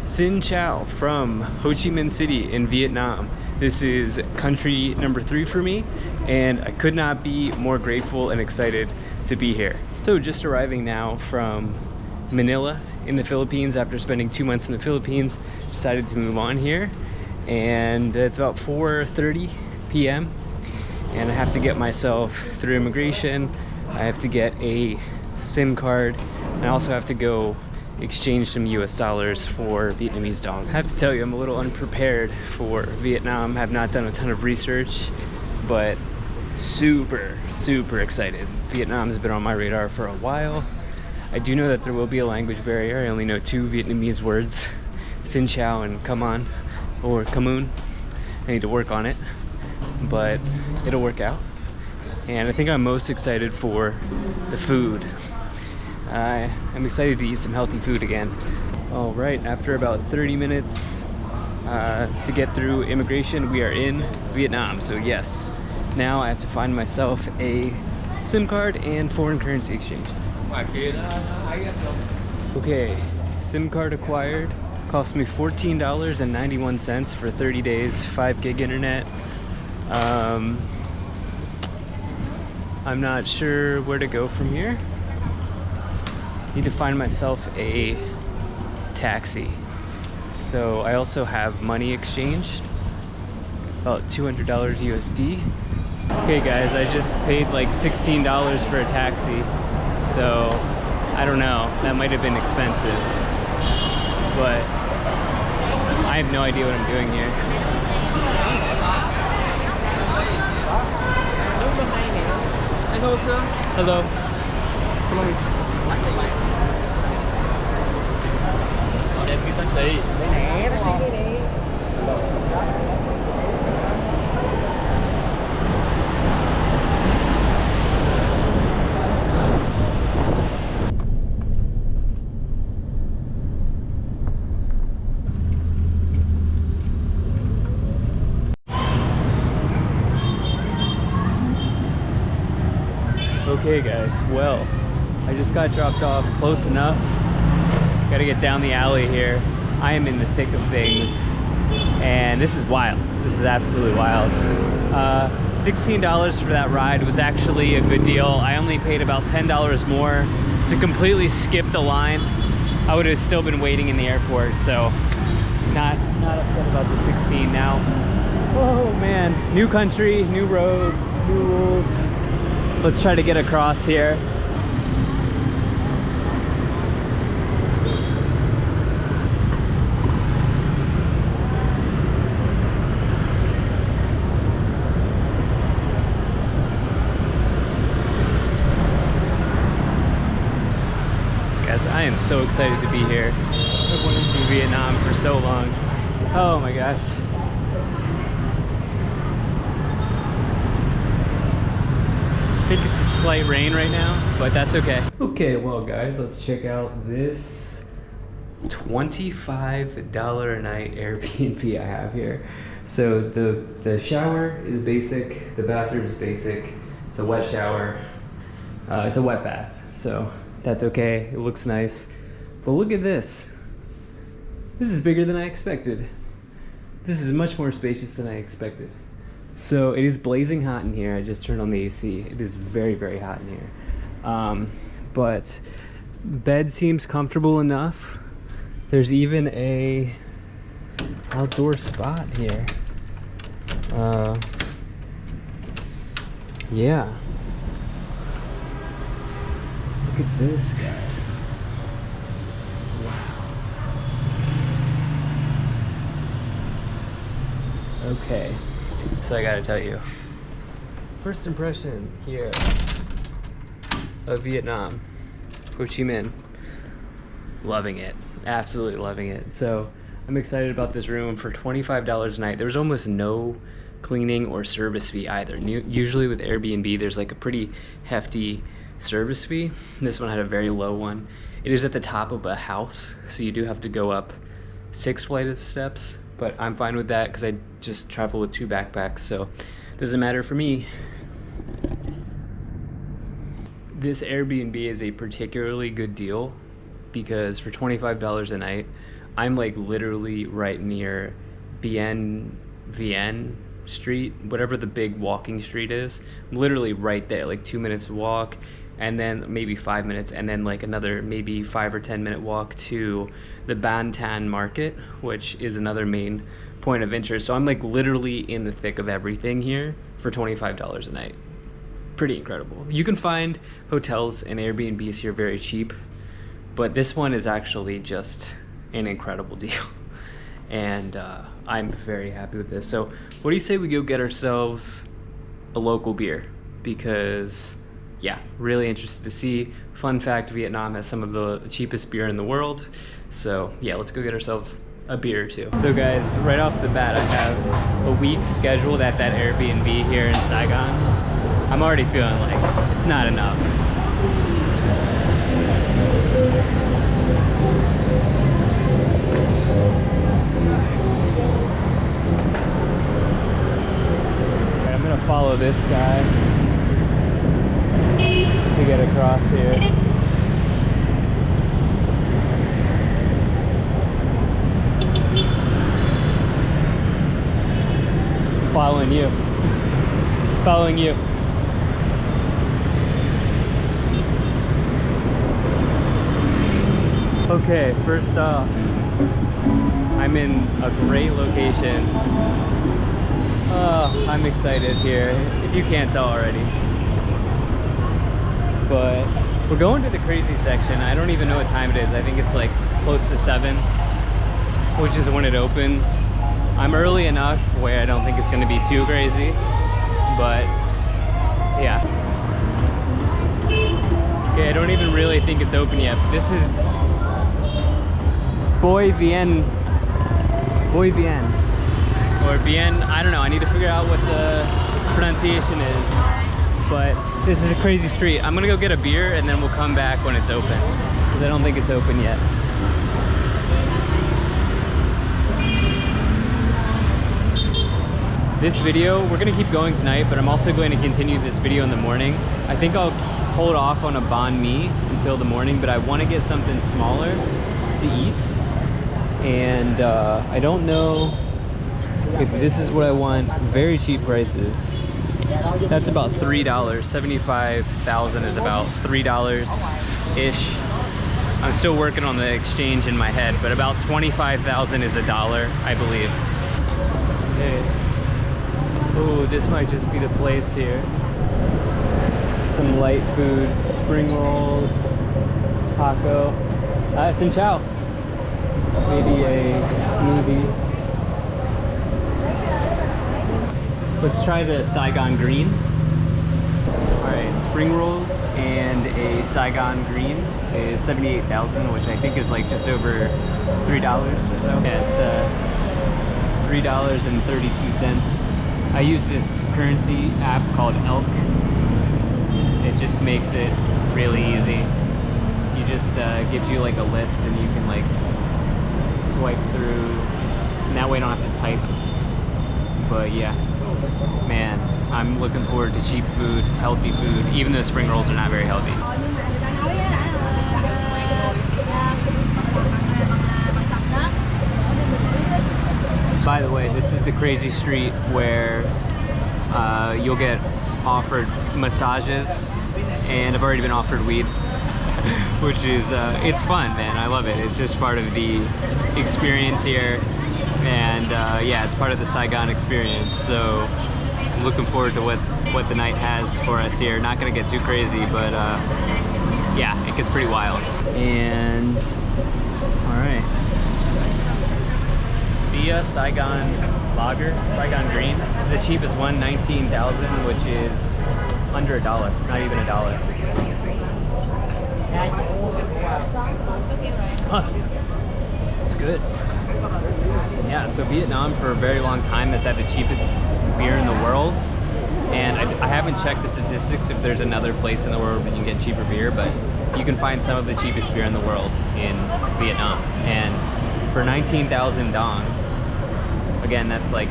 Xin Chào from Ho Chi Minh City in Vietnam. This is country number 3 for me, and I could not be more grateful and excited to be here. So just arriving now from Manila in the Philippines after spending 2 months in the Philippines, decided to move on here, and it's about 4:30 p.m. and I have to get myself through immigration. I have to get a SIM card, and I also have to go exchange some US dollars for Vietnamese dong. I have to tell you, I'm a little unprepared for Vietnam. I have not done a ton of research, but super excited. Vietnam's been on my radar for a while. I do know that there will be a language barrier. I only know 2 Vietnamese words, Xin Chào and Come On, or Camun. I need to work on it, but it'll work out. And I think I'm most excited for the food. I'm excited to eat some healthy food again. All right, after about 30 minutes to get through immigration, we are in Vietnam. So yes, now I have to find myself a SIM card and foreign currency exchange. Okay, SIM card acquired. Cost me $14.91 for 30 days, 5 gig internet. I'm not sure where to go from here. Need to find myself a taxi. So I also have money exchanged, about $200 USD. Okay guys, I just paid like $16 for a taxi. So I don't know, that might have been expensive, but I have no idea what I'm doing here. Hello sir. Hello. Okay guys, well, I just got dropped off close enough. Gotta get down the alley here. I am in the thick of things, and this is wild. This is absolutely wild. $16 for that ride was actually a good deal. I only paid about $10 more to completely skip the line. I would have still been waiting in the airport, so not upset about the 16 now. Oh man, new country, new road, new rules. Let's try to get across here. Guys, I am so excited to be here. I've wanted to be in Vietnam for so long. Oh my gosh. I think it's a slight rain right now, but that's okay. Okay, well guys, let's check out this $25 a night Airbnb I have here. So the shower is basic, the bathroom is basic, it's a wet shower, it's a wet bath, so that's okay, it looks nice. But look at this. This is bigger than I expected. This is much more spacious than I expected. So it is blazing hot in here. I just turned on the AC. It is very hot in here. But bed seems comfortable enough. There's even a outdoor spot here. Yeah. Look at this, guys. Wow. Okay. So I gotta tell you, first impression here of Vietnam, Ho Chi Minh, loving it, absolutely loving it. So I'm excited about this room for $25 a night. There's almost no cleaning or service fee either. Usually with Airbnb, there's like a pretty hefty service fee. This one had a very low one. It is at the top of a house, so you do have to go up 6 flights of steps. But I'm fine with that because I just travel with 2 backpacks, so it doesn't matter for me. This Airbnb is a particularly good deal because for $25 a night, I'm like literally right near Vien Street, whatever the big walking street is. I'm literally right there, like 2 minutes walk, and then maybe 5 minutes, and then like another maybe 5 or 10 minute walk to the Bantan Market, which is another main point of interest. So I'm like literally in the thick of everything here for $25 a night. Pretty incredible. You can find hotels and Airbnbs here very cheap, but this one is actually just an incredible deal. And I'm very happy with this. So what do you say we go get ourselves a local beer? Because yeah, really interested to see. Fun fact, Vietnam has some of the cheapest beer in the world. So yeah, let's go get ourselves a beer or two. So guys, right off the bat, I have a week scheduled at that Airbnb here in Saigon. I'm already feeling like it's not enough. Right, I'm gonna follow this guy to get across here. Following you. Following you. Okay, first off, I'm in a great location. Oh, I'm excited here, if you can't tell already. But we're going to the crazy section. I don't even know what time it is. I think it's like close to 7, which is when it opens. I'm early enough where I don't think it's going to be too crazy, but yeah. Okay, I don't even really think it's open yet. This is Boy Vien, or Vien, I don't know. I need to figure out what the pronunciation is, but this is a crazy street. I'm gonna go get a beer and then we'll come back when it's open, because I don't think it's open yet. This video, we're gonna keep going tonight, but I'm also going to continue this video in the morning. I think I'll hold off on a banh mi until the morning, but I wanna get something smaller to eat. And I don't know if this is what I want. Very cheap prices. That's about $3. 75,000 is about $3-ish. I'm still working on the exchange in my head, but about 25,000 is $1, I believe. Okay. Oh, this might just be the place here. Some light food, spring rolls, taco. Xin chao. Maybe a smoothie. Let's try the Saigon green. Alright, spring rolls and a Saigon green is 78,000, which I think is like just over $3 or so. Yeah, it's $3.32. I use this currency app called Elk. It just makes it really easy. You just gives you like a list and you can like swipe through, and that way I don't have to type. But yeah, man, I'm looking forward to cheap food, healthy food, even though spring rolls are not very healthy. By the way, this is the crazy street where you'll get offered massages, and I've already been offered weed. Which is, it's fun, man. I love it. It's just part of the experience here. And yeah, it's part of the Saigon experience. So I'm looking forward to what the night has for us here. Not gonna get too crazy, but yeah, it gets pretty wild. And, all right. The Saigon Lager, Saigon Green, is the cheapest one, 19,000, which is under $1, not even $1. Huh. It's good. Yeah, so Vietnam for a very long time has had the cheapest beer in the world. And I haven't checked the statistics if there's another place in the world where you can get cheaper beer, but you can find some of the cheapest beer in the world in Vietnam. And for 19,000 dong, again, that's like,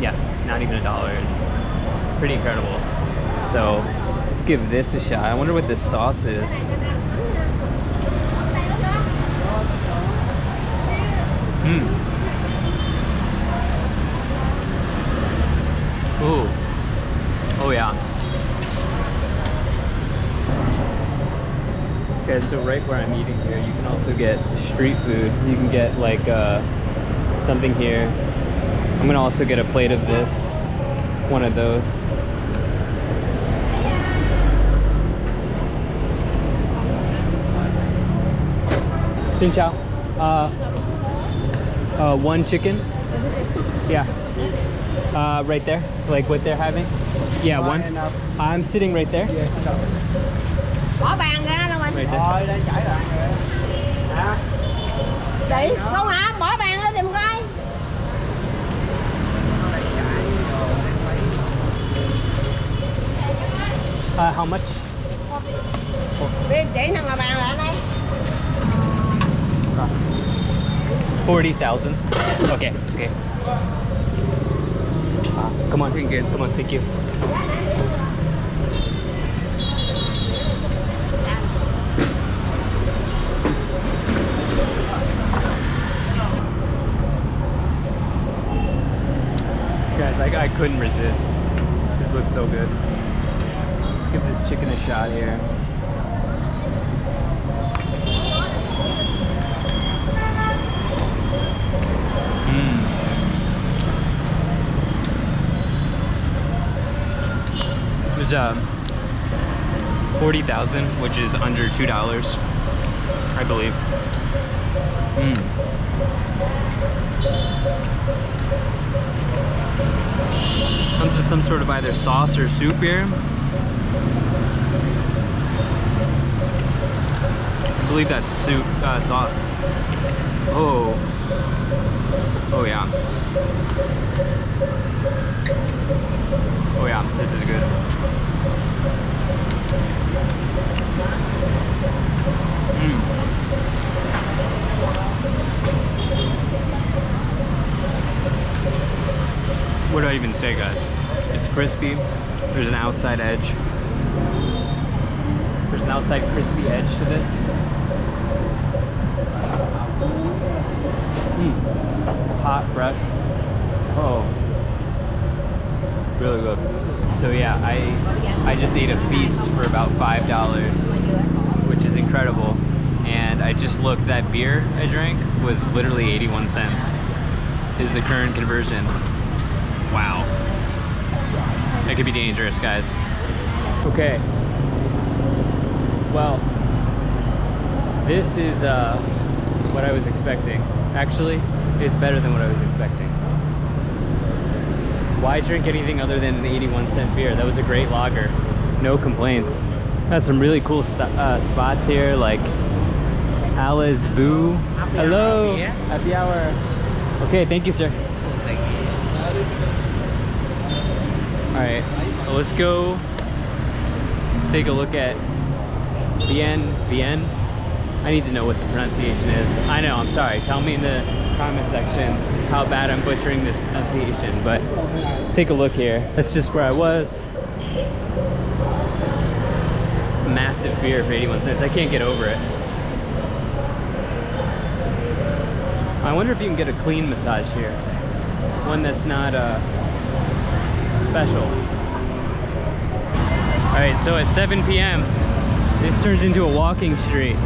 yeah, not even $1. It's pretty incredible. So let's give this a shot. I wonder what this sauce is. Mm. Ooh. Oh yeah. Okay, so right where I'm eating here, you can also get street food. You can get like something here. I'm gonna also get a plate of this, one of those. Xin chào. One chicken. Yeah. Right there, like what they're having. Yeah, one. I'm sitting right there. Bỏ bàn ra đâu anh. Right there. Rồi đây chảy rồi. Hả? Đi, không hả? Bỏ bàn ra tìm coi. How much? Bên chị thằng ngồi bàn lại đây. 40,000. Okay, okay. Come on, come on, thank you. Guys, I couldn't resist. This looks so good. Let's give this chicken a shot here. It was 40,000, which is under $2, I believe. Comes with some sort of either sauce or soup here. I believe that's soup, sauce. Oh. Oh yeah. Oh yeah, this is good. What do I even say, guys? It's crispy. There's an outside edge. There's an outside crispy edge to this. Hot breath. Oh, really good. So yeah, I just ate a feast for about $5, which is incredible. And I just looked, that beer I drank was literally 81 cents is the current conversion. Wow. That could be dangerous, guys. Okay. Well, this is what I was expecting. Actually, it's better than what I was expecting. Why drink anything other than an 81-cent beer? That was a great lager. No complaints. Got some really cool spots here, like Alice Boo. Hello. Happy hour. Okay, thank you, sir. All right, well, let's go take a look at Bien. I need to know what the pronunciation is. I know, I'm sorry. Tell me in the comment section how bad I'm butchering this pronunciation, but let's take a look here. That's just where I was. Massive beer for 81 cents. I can't get over it. I wonder if you can get a clean massage here. One that's not special. Alright, so at 7 p.m. this turns into a walking street.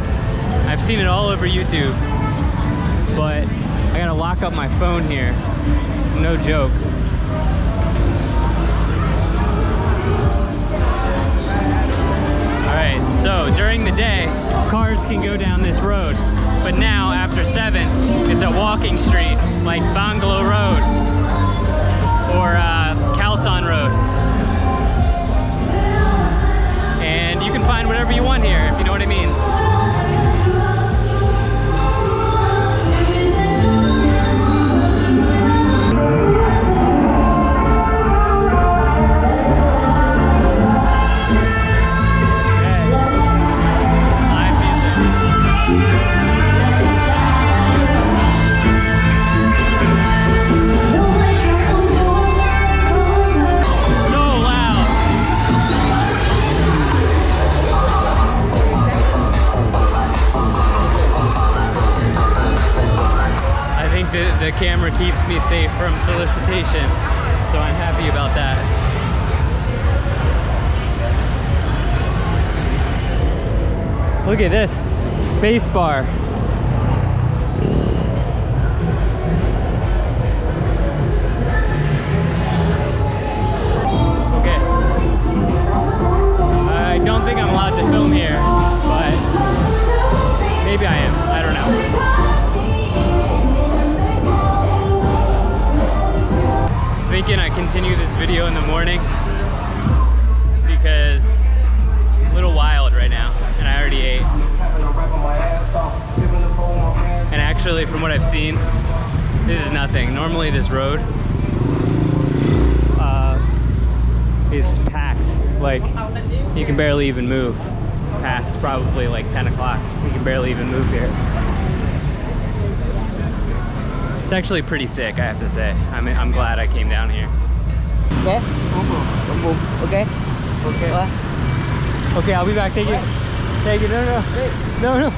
I've seen it all over YouTube, but I gotta lock up my phone here. No joke. Alright, so during the day, cars can go down this road, but now after 7, it's a walking street, like Banglo Road or Khalsan Road. And you can find whatever you want here, if you know what I mean. the camera keeps me safe from solicitation, so I'm happy about that. Look at this, space bar. Okay. I don't think I'm allowed to film here, but maybe I am, I don't know. Thinking I continue this video in the morning because it's a little wild right now and I already ate. And actually, from what I've seen, this is nothing. Normally this road is packed, like you can barely even move past probably like 10 o'clock. You can barely even move here. It's actually pretty sick, I have to say. I'm glad I came down here. Okay. Okay. Okay. Okay, I'll be back. Take it. Take it. No.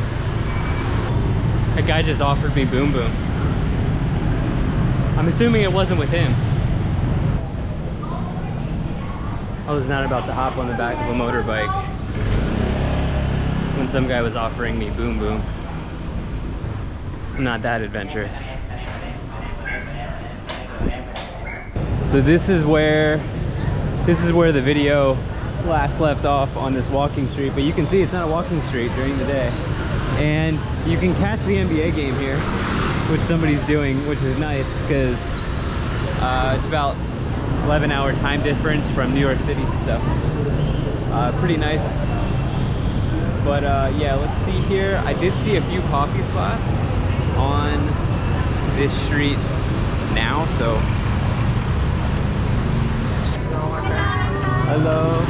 That guy just offered me Boom Boom. I'm assuming it wasn't with him. I was not about to hop on the back of a motorbike when some guy was offering me Boom Boom. I'm not that adventurous. So this is where the video last left off, on this walking street, but you can see it's not a walking street during the day. And you can catch the NBA game here, which somebody's doing, which is nice because it's about 11-hour time difference from New York City, so pretty nice. But yeah, let's see here. I did see a few coffee spots on this street now, so hello.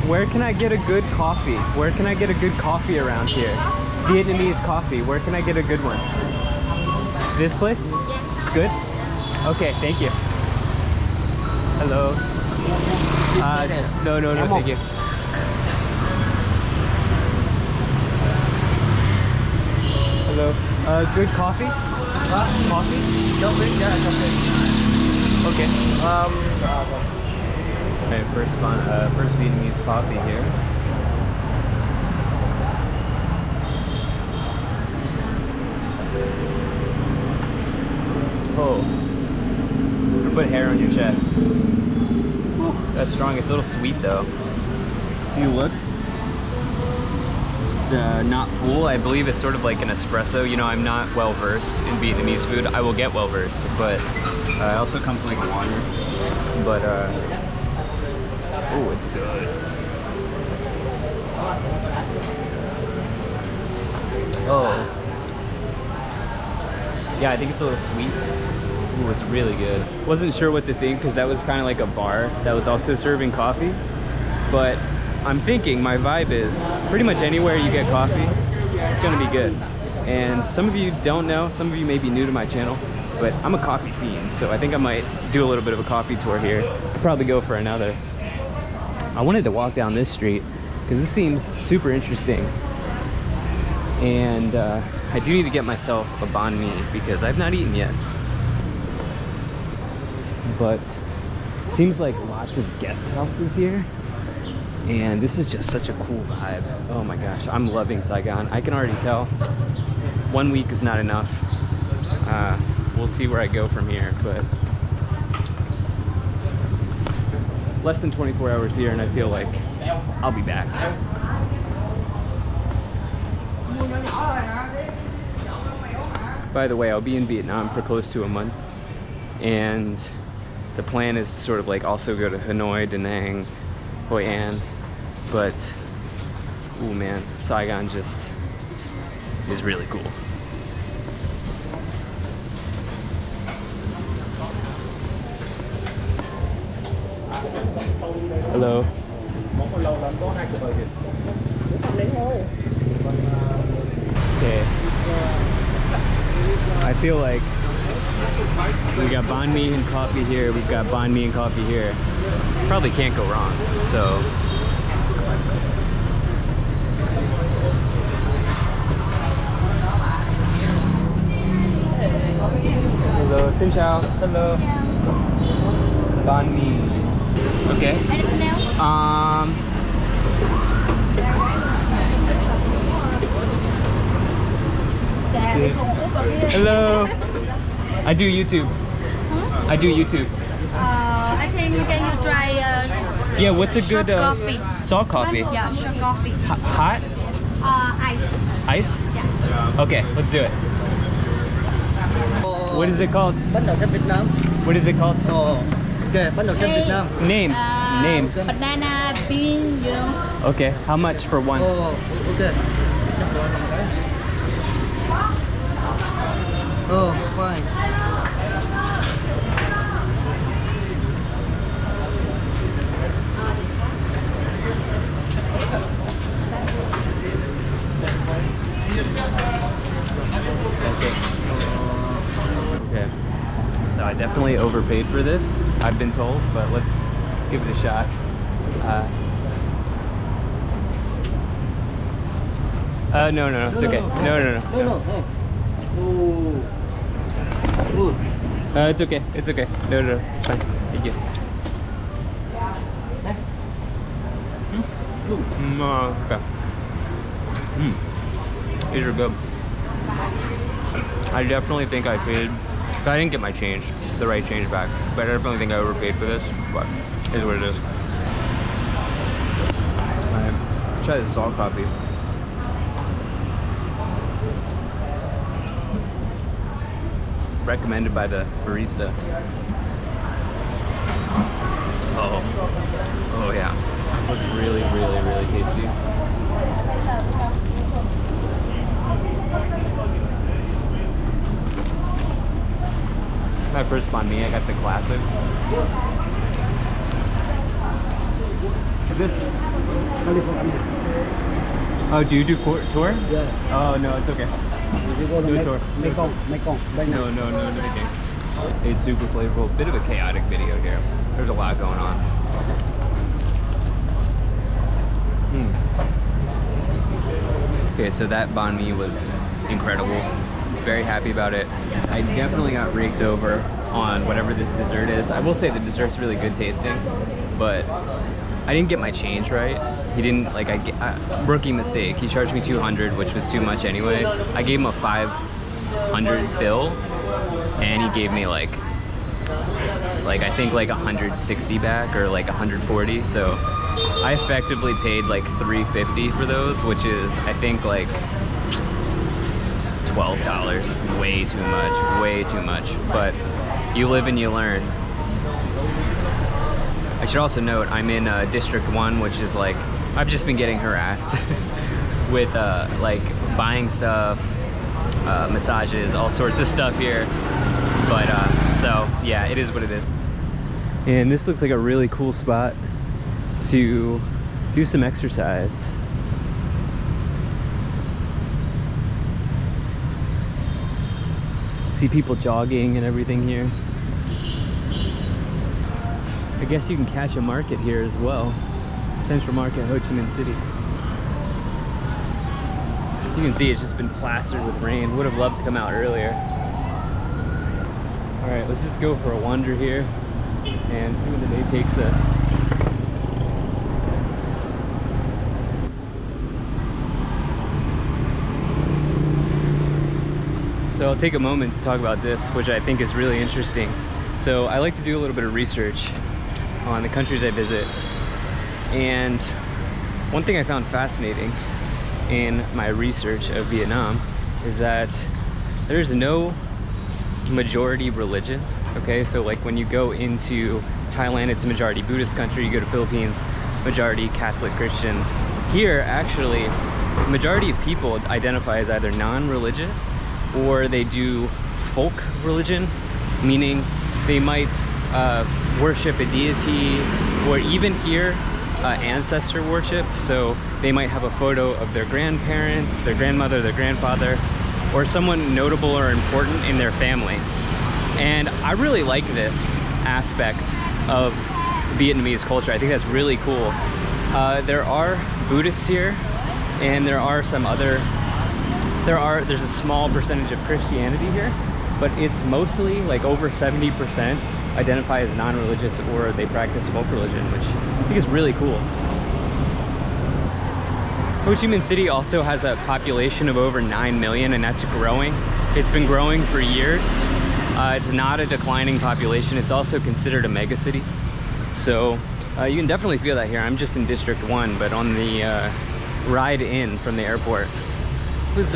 Where can I get a good coffee? Where can I get a good coffee around here? Vietnamese coffee. Where can I get a good one? This place? Good? Okay, thank you. Hello. No, thank you. Hello. Good coffee? Coffee? Okay. Okay, first Vietnamese coffee here. Oh, put hair on your chest. Whew, that's strong. It's a little sweet though. You look. It's not full. I believe it's sort of like an espresso. You know, I'm not well versed in Vietnamese food. I will get well versed, but it also comes like water. But oh, it's good. Oh. Yeah, I think it's a little sweet. Ooh, it's really good. Wasn't sure what to think because that was kind of like a bar that was also serving coffee. But I'm thinking, my vibe is pretty much anywhere you get coffee, it's gonna be good. And some of you don't know, some of you may be new to my channel, but I'm a coffee fiend, so I think I might do a little bit of a coffee tour here. I'll probably go for another. I wanted to walk down this street because this seems super interesting. And I do need to get myself a banh mi because I've not eaten yet. But seems like lots of guest houses here. And this is just such a cool vibe. Oh my gosh, I'm loving Saigon. I can already tell 1 week is not enough. We'll see where I go from here, but less than 24 hours here and I feel like I'll be back. By the way, I'll be in Vietnam for close to a month, and the plan is sort of like also go to Hanoi, Da Nang, Hoi An, but ooh man, Saigon just is really cool. Hello. Okay. I feel like we got banh mi and coffee here. We've got banh mi and coffee here. Probably can't go wrong. So Xin chào. Hello. Banh mi. Okay. Anything else? Hello. I do YouTube. I do YouTube. I think can you try Yeah, what's a good short coffee? salt coffee? Yeah, short coffee. Hot? Ice. Ice? Yeah. Okay, let's do it. What is it called? Bánh đậu xanh Việt Nam. What is it called? Ok, bánh đậu xanh Việt Nam. Name. Name. Banana bean, you know. Okay, how much for one? Ok. Fine. Okay. So I definitely overpaid for this, I've been told, but let's give it a shot. No, it's okay. No. It's okay. It's okay. No, it's fine. Thank you. Okay. These are good. I definitely think I paid. I didn't get my change, the right change back, but I definitely think I overpaid for this. But it is what it is. Alright, let's try this salt coffee. Recommended by the barista. Oh yeah. Looks really tasty. My first banh mi, I got the classic. Is this? Oh, do you do tour? Yeah. Oh no, it's okay. You go to Do a tour. Mekong. No, okay. It's super flavorful. Bit of a chaotic video here. There's a lot going on. Okay, so that banh mi was incredible. Very happy about it. I definitely got raked over on whatever this dessert is. I will say the dessert's really good tasting, but I didn't get my change right. He didn't, rookie mistake. He charged me 200, which was too much anyway. I gave him a 500 bill, and he gave me I think 160 back or 140. So I effectively paid $350 for those, which is I think $12. Way too much. But you live and you learn. I should also note I'm in District 1, which is I've just been getting harassed with buying stuff, massages, all sorts of stuff here. But so yeah, it is what it is. And this looks like a really cool spot to do some exercise. See people jogging and everything here. I guess you can catch a market here as well. Central Market, Ho Chi Minh City. You can see it's just been plastered with rain. Would have loved to come out earlier. All right, let's just go for a wander here and see where the day takes us. So I'll take a moment to talk about this, which I think is really interesting. So I like to do a little bit of research on the countries I visit. And one thing I found fascinating in my research of Vietnam is that there's no majority religion. Okay, so when you go into Thailand, it's a majority Buddhist country. You go to Philippines, majority Catholic Christian. Here, actually, the majority of people identify as either non-religious or they do folk religion, meaning they might worship a deity, or even here ancestor worship. So they might have a photo of their grandparents, their grandmother, their grandfather, or someone notable or important in their family. And I really like this aspect of Vietnamese culture. I think that's really cool. There are Buddhists here, and there are some other, there's a small percentage of Christianity here, but it's mostly like over 70% identify as non-religious or they practice folk religion, which I think is really cool. Ho Chi Minh City also has a population of over 9 million, and that's growing. It's been growing for years. It's not a declining population. It's also considered a mega city. So you can definitely feel that here. I'm just in District 1, but on the ride in from the airport, it was,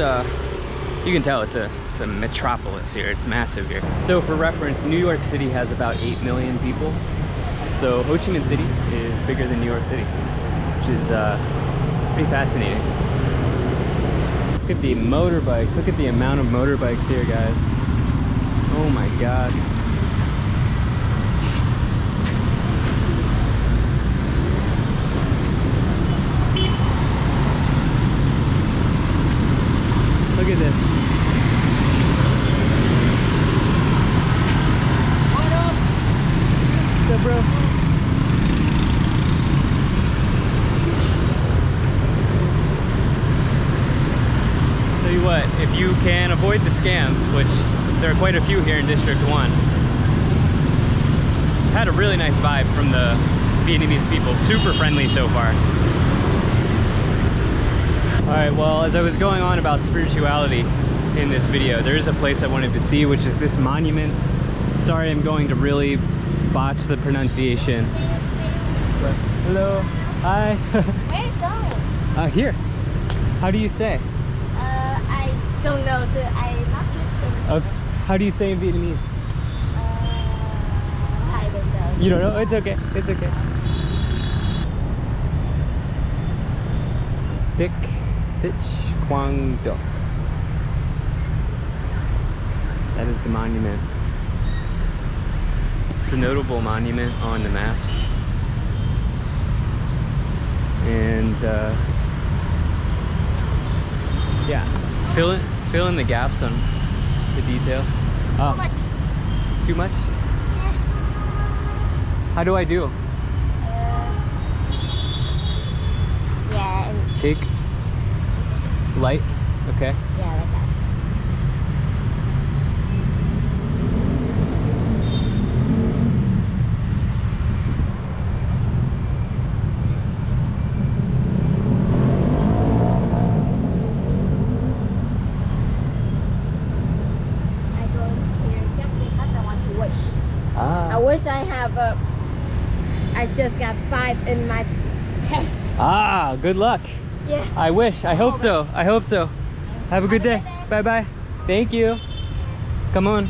you can tell it's a metropolis here. It's massive here. So for reference, New York City has about 8 million people. So Ho Chi Minh City is bigger than New York City, which is pretty fascinating. Look at the motorbikes. Look at the amount of motorbikes here, guys. Oh my God. Look at this. What's up, bro? Tell you what, if you can avoid the scams, which there are quite a few here in District 1, had a really nice vibe from the Vietnamese people. Super friendly so far. Alright, well, as I was going on about spirituality in this video, there is a place I wanted to see, which is this monument. Sorry, I'm going to really botch the pronunciation. But, hello, hi. Where are you going? Here. How do you say? I don't know. I'm not good in How do you say in Vietnamese? I don't know. You don't know? It's okay. It's okay. Thich Quang Duc. That is the monument. It's a notable monument on the maps. And yeah, fill in the gaps on the details. Oh, Too much. too much? How do I do? Yeah. Take light. Okay. Yeah, like that. I go here just because I want to wish. I wish I have I just got 5 in my test. Good luck. Yeah. I wish. I hope so. I hope so. Have a good day. Bye bye. Thank you. Come on.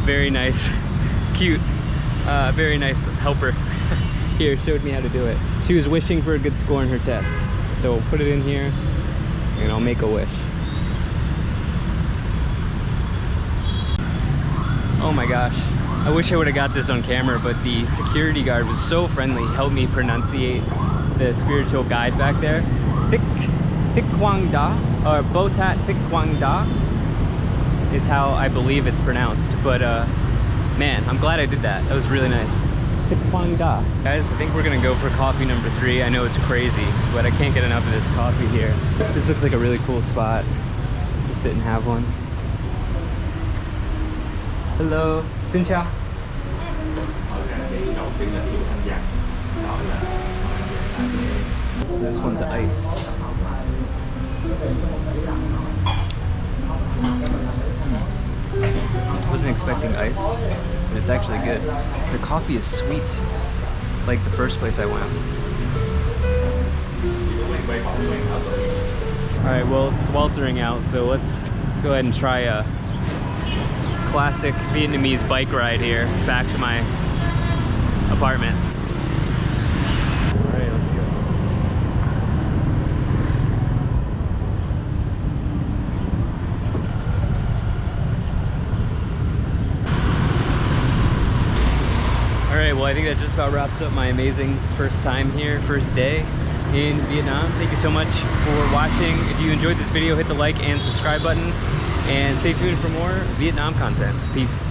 Very nice. Cute. Very nice helper. Here, showed me how to do it. She was wishing for a good score in her test. So we'll put it in here and I'll make a wish. Oh my gosh, I wish I would have got this on camera, but the security guard was so friendly, helped me pronunciate the spiritual guide back there. Thich Quang Da, or Botat Thich Quang Da is how I believe it's pronounced. But man, I'm glad I did that. That was really nice. Thich Quang Da. Guys, I think we're gonna go for coffee number 3. I know it's crazy, but I can't get enough of this coffee here. This looks like a really cool spot to sit and have one. Hello, xin chào. So this one's iced. Wasn't expecting iced, but it's actually good. The coffee is sweet, like the first place I went. Alright, well, it's sweltering out, so let's go ahead and try a classic Vietnamese bike ride here back to my apartment. Alright, let's go. Alright, well, I think that just about wraps up my amazing first time here, first day in Vietnam. Thank you so much for watching. If you enjoyed this video, hit the like and subscribe button, and stay tuned for more Vietnam content. Peace.